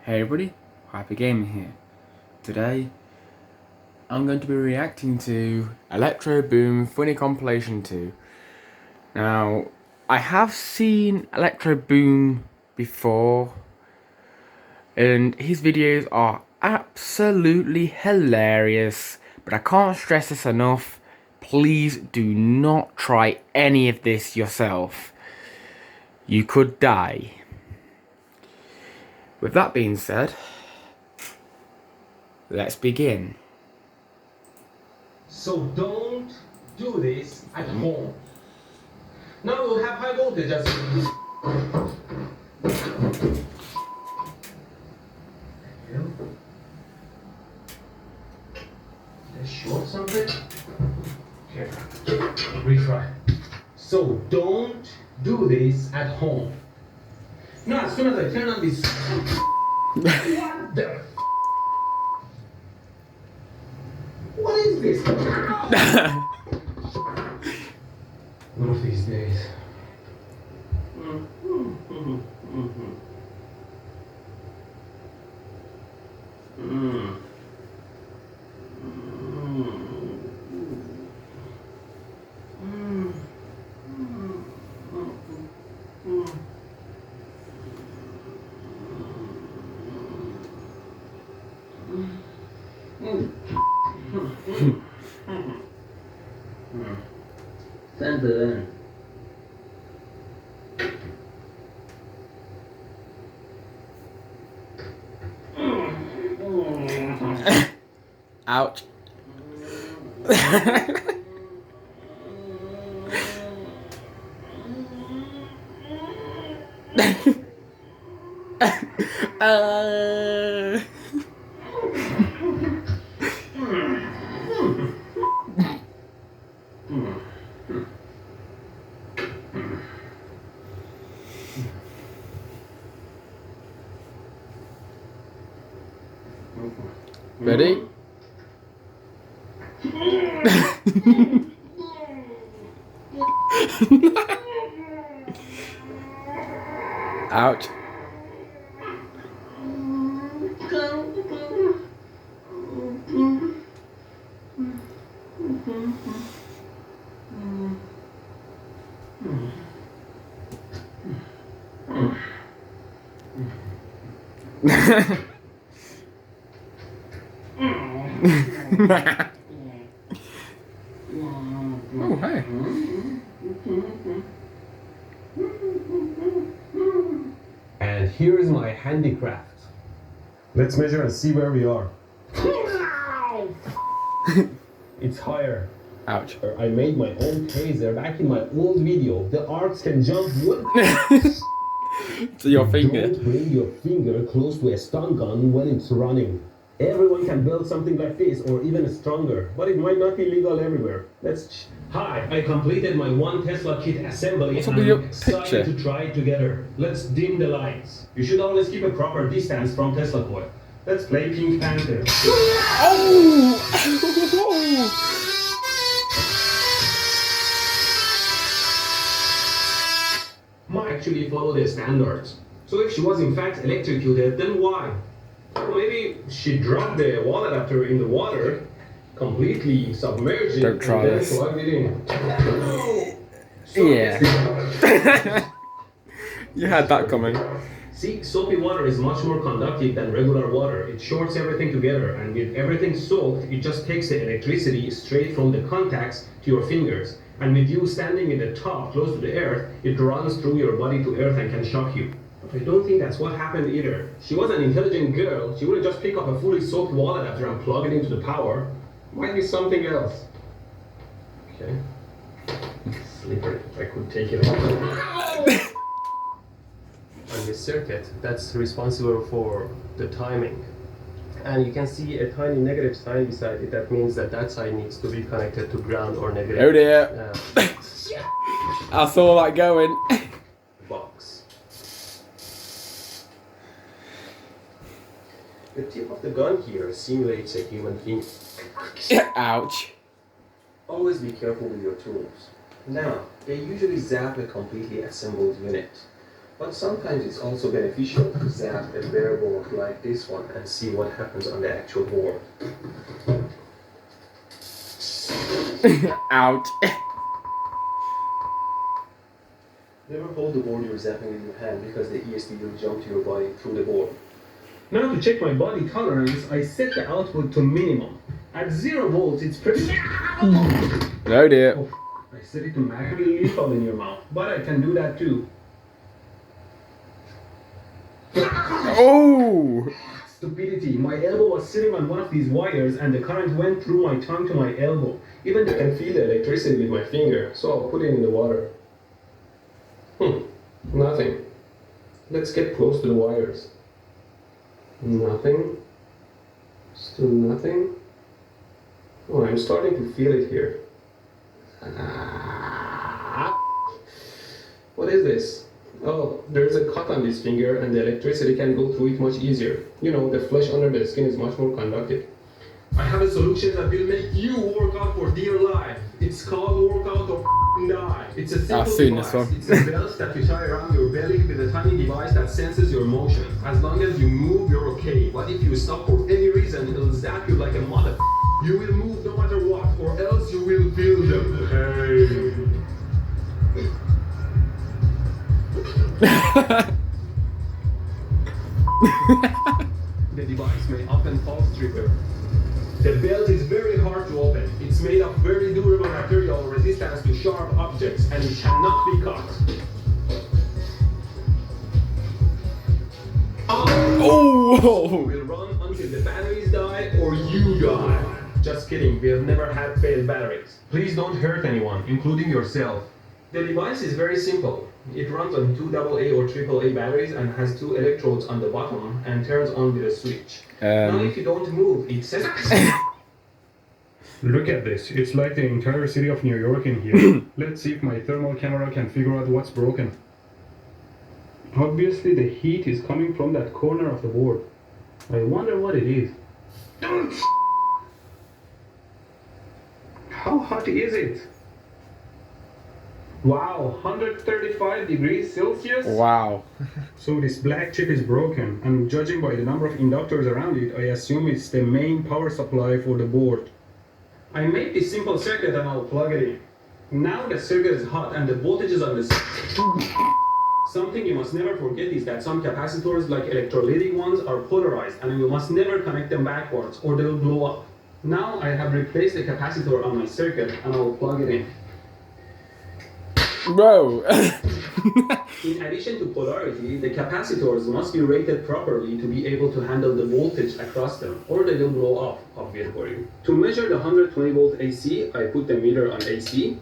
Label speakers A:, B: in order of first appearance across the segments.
A: Hey everybody, Happy Gaming here. Today, I'm going to be reacting to ElectroBOOM Funny Compilation 2. Now, I have seen ElectroBOOM before, and his videos are absolutely hilarious, but I can't stress this enough. Please do not try any of this yourself. You could die. With that being said, let's begin.
B: So don't do this at home. Now we'll have high voltage as Let's short something. Okay. Retry. So don't do this at home. Now as soon as I turn on this what the what is this? One of these days.
A: Ouch. Ready? Ouch. Oh, hey.
B: And here is my handicraft. Let's measure and see where we are. It's higher.
A: Ouch.
B: I made my own taser back in my old video. The arcs can jump
A: To your finger.
B: Don't bring your finger close to a stun gun when it's running. Everyone can build something like this or even stronger, but it might not be legal everywhere. Hi, I completed my one Tesla kit assembly
A: What's
B: and
A: up with your
B: I'm excited
A: picture?
B: to try it together. Let's dim the lights. You should always keep a proper distance from Tesla coil. Let's play Pink Panther.
A: Oh!
B: Might actually follow the standards. So if she was in fact electrocuted, then why? Or maybe she dropped the wall adapter in the water, completely submerged it,
A: Don't try
B: and then
A: this.
B: plugged it in.
A: Yeah. You had that coming.
B: See, soapy water is much more conductive than regular water. It shorts everything together, and with everything soaked, it just takes the electricity straight from the contacts to your fingers. And with you standing in the top, close to the earth, it runs through your body to earth and can shock you. But I don't think that's what happened either. She was an intelligent girl. She wouldn't just pick up a fully soaked wall adapter and plug it into the power. Might be something else. Okay. Slippery. I could take it off. On this circuit, that's responsible for the timing. And you can see a tiny negative sign beside it. That means that that side needs to be connected to ground or negative.
A: Oh dear. I saw that going.
B: Box. The tip of the gun here simulates a human finger.
A: Ouch.
B: Always be careful with your tools. Now, they usually zap a completely assembled unit. But sometimes it's also beneficial to zap a bare board like this one and see what happens on the actual board.
A: Ouch.
B: Never hold the board you're zapping in your hand because the ESP will jump to your body through the board. Now to check my body tolerance, I set the output to minimum. At 0 volts, it's pretty...
A: No dear.
B: Oh, I set it to max, really lethal in your mouth, but I can do that too.
A: Oh!
B: Stupidity. My elbow was sitting on one of these wires and the current went through my tongue to my elbow. Even I can feel the electricity with my finger, so I'll put it in the water. Nothing. Let's get close to the wires. Nothing. Still nothing. Oh, I'm starting to feel it here. What is this? Oh, there's a cut on this finger and the electricity can go through it much easier. You know, the flesh under the skin is much more conductive. I have a solution that will make you work out for dear life. It's called workout or die. It's a simple
A: I've seen
B: device.
A: this one.
B: It's a belt that you tie around your belly with a tiny device that senses your motion. As long as you move, you're okay. But if you stop for any reason, it'll zap you like a mother. You will move no matter what, or else you will feel them. Hey. The device may often false trigger. The belt is very hard to open. It's made of very durable material resistant to sharp objects and it cannot be cut.
A: Oh!
B: Will run until the batteries die or you die. Just kidding, we have never had failed batteries. Please don't hurt anyone, including yourself. The device is very simple. It runs on 2 AA or AAA batteries and has 2 electrodes on the bottom and turns on with a switch. Now if you don't move, it says... Look at this. It's like the entire city of New York in here. Let's see if my thermal camera can figure out what's broken. Obviously the heat is coming from that corner of the board. I wonder what it is. How hot is it? Wow, 135 degrees Celsius?
A: Wow.
B: So this black chip is broken, and judging by the number of inductors around it, I assume it's the main power supply for the board. I made this simple circuit and I'll plug it in. Now the circuit is hot and the voltage is on the... Something you must never forget is that some capacitors, like electrolytic ones, are polarized and you must never connect them backwards or they'll blow up. Now I have replaced the capacitor on my circuit and I'll plug it in.
A: Bro.
B: In addition to polarity, the capacitors must be rated properly to be able to handle the voltage across them, or they will blow up, obviously. To measure the 120 volt AC, I put the meter on AC,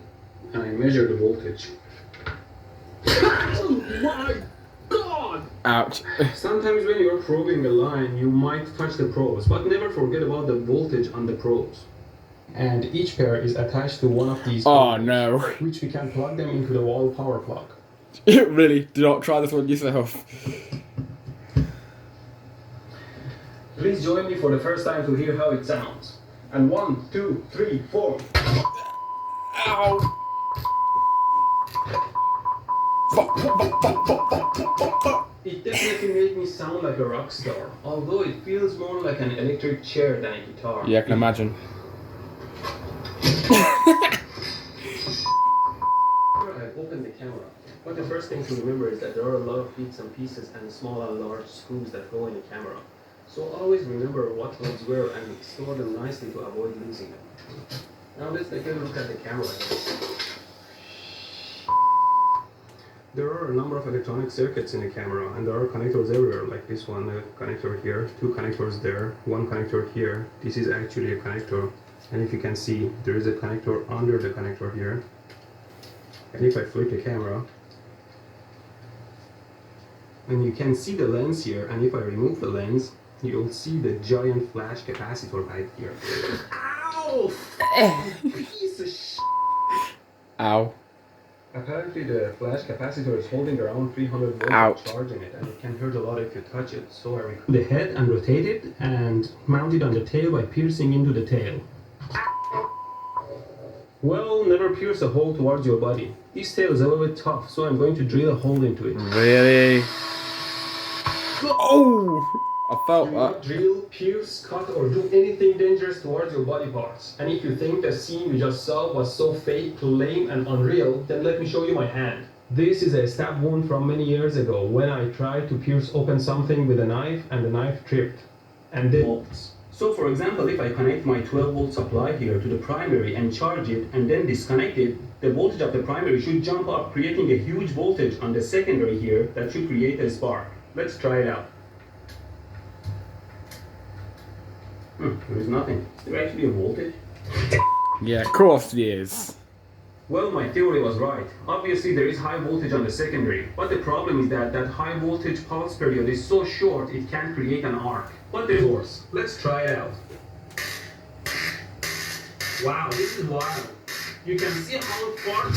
B: and I measure the voltage. Oh my God!
A: Ouch.
B: Sometimes when you're probing a line, you might touch the probes, but never forget about the voltage on the probes. And each pair is attached to one of these
A: no.
B: which we can plug them into the wall power plug.
A: Really, do not try this one yourself.
B: Please join me for the first time to hear how it sounds. And 1, 2, 3, 4.
A: Ow.
B: It definitely made me sound like a rock star, although it feels more like an electric chair than a guitar.
A: Yeah, I can imagine.
B: I opened the camera, but the first thing to remember is that there are a lot of bits and pieces and small and large screws that go in the camera. So always remember what ones were and store them nicely to avoid losing them. Now let's take a look at the camera. There are a number of electronic circuits in the camera and there are connectors everywhere, like this one, a connector here, 2 connectors there, 1 connector here. This is actually a connector, and if you can see, there is a connector under the connector here. And if I flip the camera, and you can see the lens here, and if I remove the lens, you'll see the giant flash capacitor right here. Ow! Piece of shit!
A: Ow.
B: Apparently the flash capacitor is holding around 300 volts
A: Ouch.
B: charging it, and it can hurt a lot if you touch it. So I removed the head and rotate it and mount it on the tail by piercing into the tail. Well, never pierce a hole towards your body. This tail is a little bit tough, so I'm going to drill a hole into it.
A: Really? Oh! I felt
B: Do not
A: that.
B: drill, pierce, cut, or do anything dangerous towards your body parts. And if you think the scene you just saw was so fake, lame, and unreal, then let me show you my hand. This is a stab wound from many years ago when I tried to pierce open something with a knife and the knife tripped. And then bolts. So for example, if I connect my 12-volt supply here to the primary and charge it and then disconnect it, the voltage of the primary should jump up, creating a huge voltage on the secondary here that should create a spark. Let's try it out. There is nothing. Is there actually a voltage?
A: Yeah, of course it is.
B: Well, my theory was right. Obviously, there is high voltage on the secondary, but the problem is that that high voltage pulse period is so short it can't create an arc. But there's worse. Let's try it out. Wow, this is wild. You can see how far...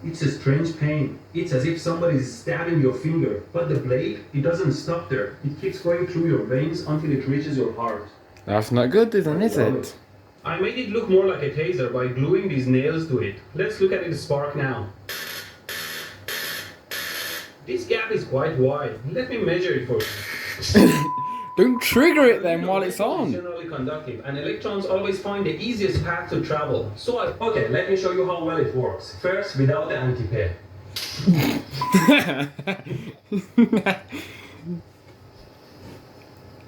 B: It's a strange pain. It's as if somebody is stabbing your finger, but the blade, it doesn't stop there. It keeps going through your veins until it reaches your heart.
A: That's not good, then, is it?
B: I made it look more like a taser by gluing these nails to it. Let's look at it spark now. This gap is quite wide. Let me measure it for you.
A: Don't trigger it then while it's on.
B: Generally conductive, and electrons always find the easiest path to travel. So okay, let me show you how well it works. First, without the anti-pair.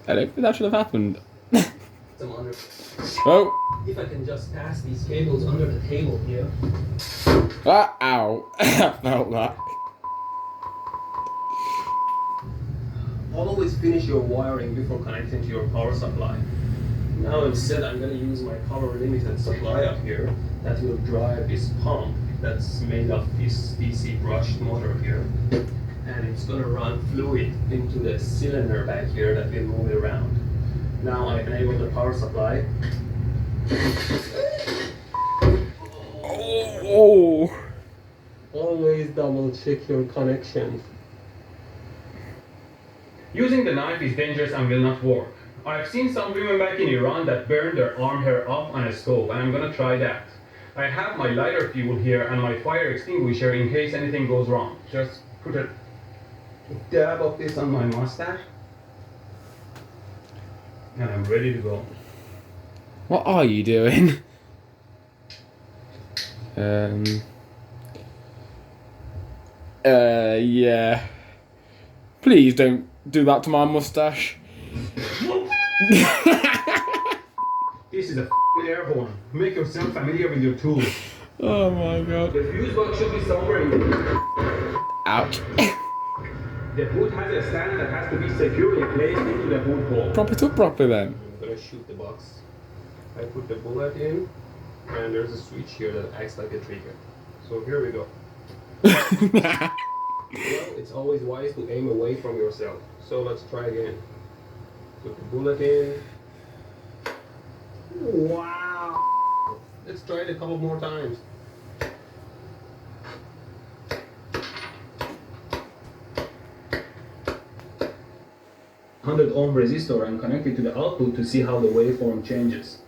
A: I don't think that should have happened.
B: Oh.
A: Oh!
B: If I can just pass these cables under the table here.
A: Ah, ow! I felt that.
B: Always finish your wiring before connecting to your power supply. Now instead I'm going to use my power limited supply up here that will drive this pump that's made of this DC brushed motor here. And it's going to run fluid into the cylinder back here that will move it around. Now I enable the power supply.
A: Oh!
B: Always double check your connections. Using the knife is dangerous and will not work. I've seen some women back in Iran that burn their arm hair off on a stove, and I'm gonna try that. I have my lighter fuel here and my fire extinguisher in case anything goes wrong. Just put a dab of this on my mustache, and I'm ready to go.
A: What are you doing? Yeah. Please don't do that to my mustache.
B: This is a air horn. Make yourself familiar with your tools.
A: Oh my god.
B: The fuse box should be somewhere in here.
A: Ouch.
B: The hood has a stand that has to be securely placed into the hood hole.
A: Prop it up properly then.
B: I'm gonna shoot the box. I put the bullet in, and there's a switch here that acts like a trigger. So here we go. Well, it's always wise to aim away from yourself. So let's try again. Put the bullet in. Wow! Let's try it a couple more times. 100 ohm resistor and connect it to the output to see how the waveform changes.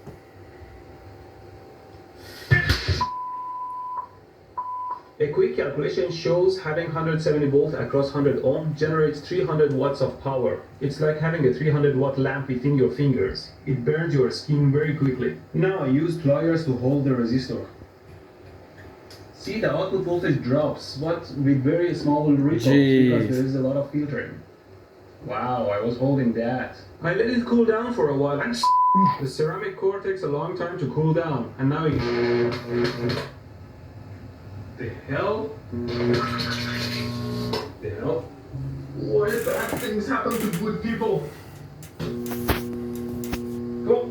B: A quick calculation shows having 170 volts across 100 ohm generates 300 watts of power. It's like having a 300 watt lamp within your fingers. It burns your skin very quickly. Now I use pliers to hold the resistor. See, the output voltage drops, but with very small ripples because there is a lot of filtering. Wow, I was holding that. I let it cool down for a while and the ceramic core takes a long time to cool down, and now the hell? The hell? Why bad things happen to good people? Oh.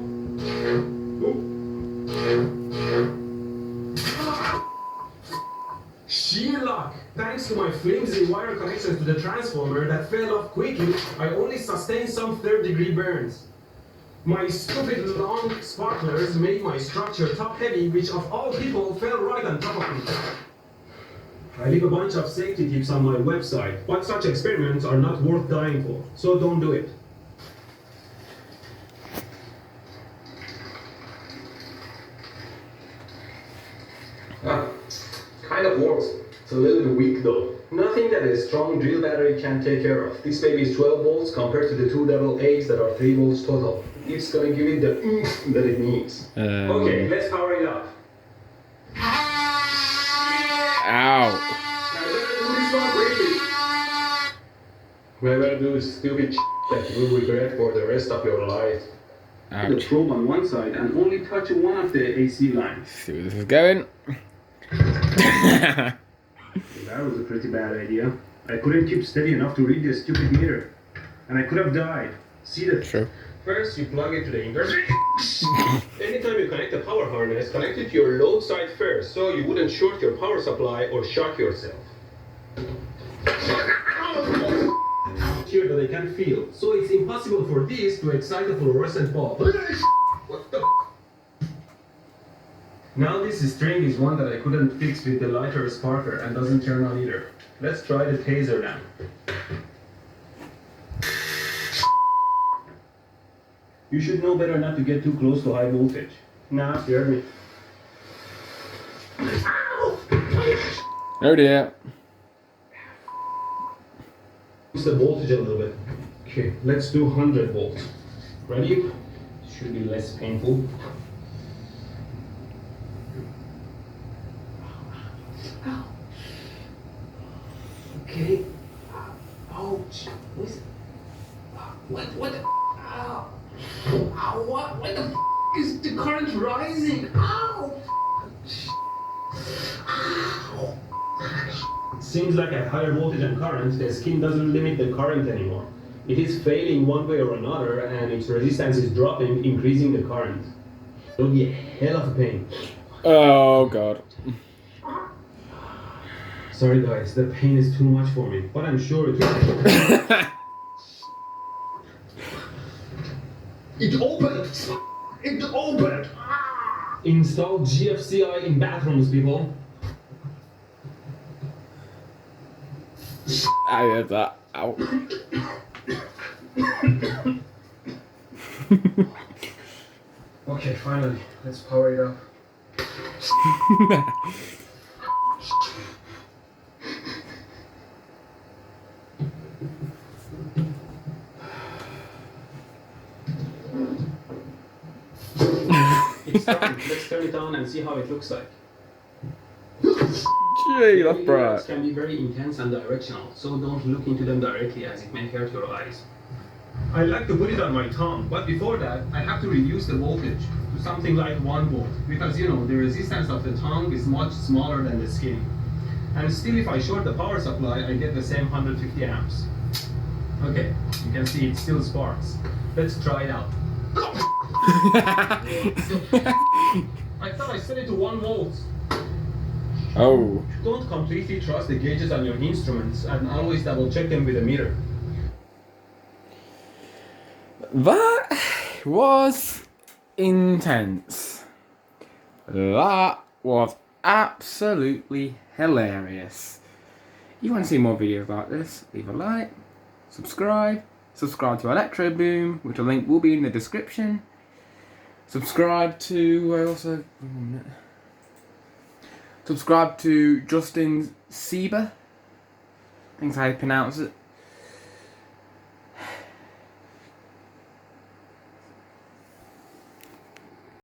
B: Sheer luck! Thanks to my flimsy wire connections to the transformer that fell off quickly, I only sustained some third-degree burns. My stupid long sparklers made my structure top-heavy, which of all people fell right on top of me. I leave a bunch of safety tips on my website, but such experiments are not worth dying for, so don't do it. It's a little bit weak though. Nothing that a strong drill battery can take care of. This baby is 12 volts compared to the two double A's that are 3 volts total. It's gonna give it the oomph that it needs. Okay, let's power it up.
A: Ow.
B: I better do this stupid that you will regret for the rest of your life. Put the probe on one side and only touch one of the AC lines.
A: See where this is going.
B: That was a pretty bad idea. I couldn't keep steady enough to read the stupid meter. And I could have died. See that?
A: True.
B: First, you plug it to the inverter. Anytime you connect a power harness, connect it to your load side first, so you wouldn't short your power supply or shock yourself. Here that I can feel, so it's impossible for this to excite a fluorescent bulb. What the? Now this string is one that I couldn't fix with the lighter sparker and doesn't turn on either. Let's try the taser now. You should know better not to get too close to high voltage. Nah, you heard me.
A: Oh dear.
B: Increase the voltage a little bit. Okay, let's do 100 volts. Ready? Should be less painful. Okay. Ouch. What the? Ow. Ow, what the is the current rising? Ow. Ow. Seems like at higher voltage and current, the skin doesn't limit the current anymore. It is failing one way or another, and its resistance is dropping, increasing the current. It'll be a hell of a pain.
A: Oh god.
B: Sorry guys, the pain is too much for me, but I'm sure it will. It opened! It opened! Install GFCI in bathrooms, people.
A: I heard that. Ow.
B: Okay, finally, let's power it up. It's starting. Let's turn it on and see how it looks like.
A: Gee, that's bright.
B: Can be very intense and directional, so don't look into them directly as it may hurt your eyes. I like to put it on my tongue, but before that, I have to reduce the voltage to something like 1 volt, because you know, the resistance of the tongue is much smaller than the skin. And still, if I short the power supply, I get the same 150 amps. Okay, you can see it still sparks. Let's try it out. I thought I set it to 1 volt.
A: Oh.
B: Don't completely trust the gauges on your instruments and always double check them with a meter.
A: That was intense. That was absolutely hilarious. You want to see more videos like this? Leave a like, subscribe to ElectroBOOM, which a link will be in the description. Subscribe to subscribe to Justin Sieber. I think that's how you pronounce it.